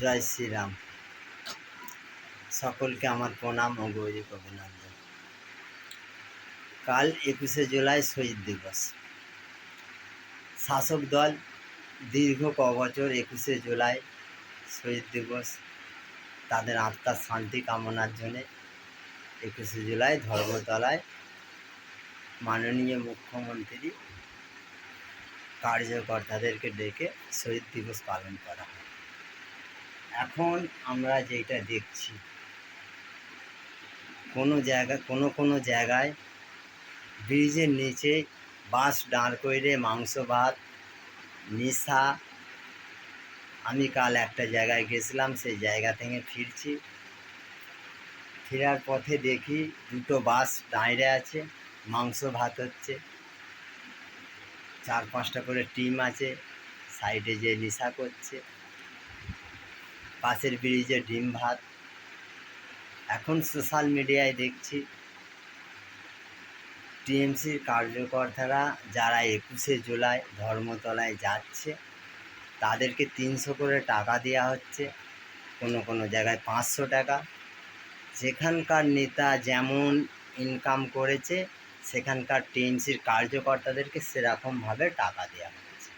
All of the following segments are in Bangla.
জয় শ্রীরাম। সকলকে আমার প্রণাম ও গৌরব অভিনন্দন। কাল 21শে জুলাই শহীদ দিবস। শাসক দল দীর্ঘ বছর 21শে জুলাই শহীদ দিবস তাদের আত্মার শান্তি কামনার জন্যে 21শে জুলাই ধর্মতলায় মাননীয় মুখ্যমন্ত্রী কার্যকর্তাদেরকে ডেকে শহীদ দিবস পালন করা হয়। এখন আমরা যেটা দেখছি, কোনো জায়গায় ব্রিজের নিচে বাস দাঁড় করে মাংস ভাত নেশা। আমি কাল একটা জায়গায় গেছিলাম, সেই জায়গা থেকে ফেরার পথে দেখি দুটো বাস দাঁড়িয়ে আছে, মাংস ভাত হচ্ছে, 4-5টা করে টিম আছে, সাইডে যে নেশা করছে, পাশের ব্রিজে ডিম ভাত। এখন সোশ্যাল মিডিয়ায় দেখছি টিএমসির কার্যকর্তারা যারা 21শে জুলাই ধর্মতলায় যাচ্ছে তাদেরকে 300 করে টাকা দেওয়া হচ্ছে, কোনো জায়গায় 500 টাকা। যেখানকার নেতা যেমন ইনকাম করেছে সেখানকার টিএমসির কার্যকর্তাদেরকে সেরকমভাবে টাকা দেওয়া হচ্ছে।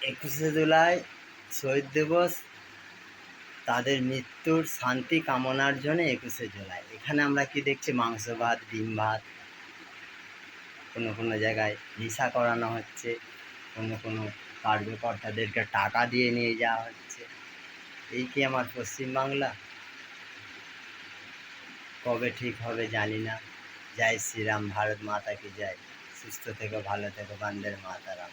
21শে জুলাই শহীদ দিবস, তাদের মৃত্যুর শান্তি কামনার জন্য 21শে জুলাই। এখানে আমরা কি দেখছি? মাংস ভাত, ডিম ভাত, কোনো জায়গায় নেশা করানো হচ্ছে, কোনো কার্যকর্তাদেরকে টাকা দিয়ে নিয়ে যাওয়া হচ্ছে। এই কি আমার পশ্চিমবাংলা? কবে ঠিক হবে জানি না। জয় শ্রীরাম, ভারত মাতা কি জয়। সুস্থ থেকো, ভালো থেকো, বন্দে মাতরম।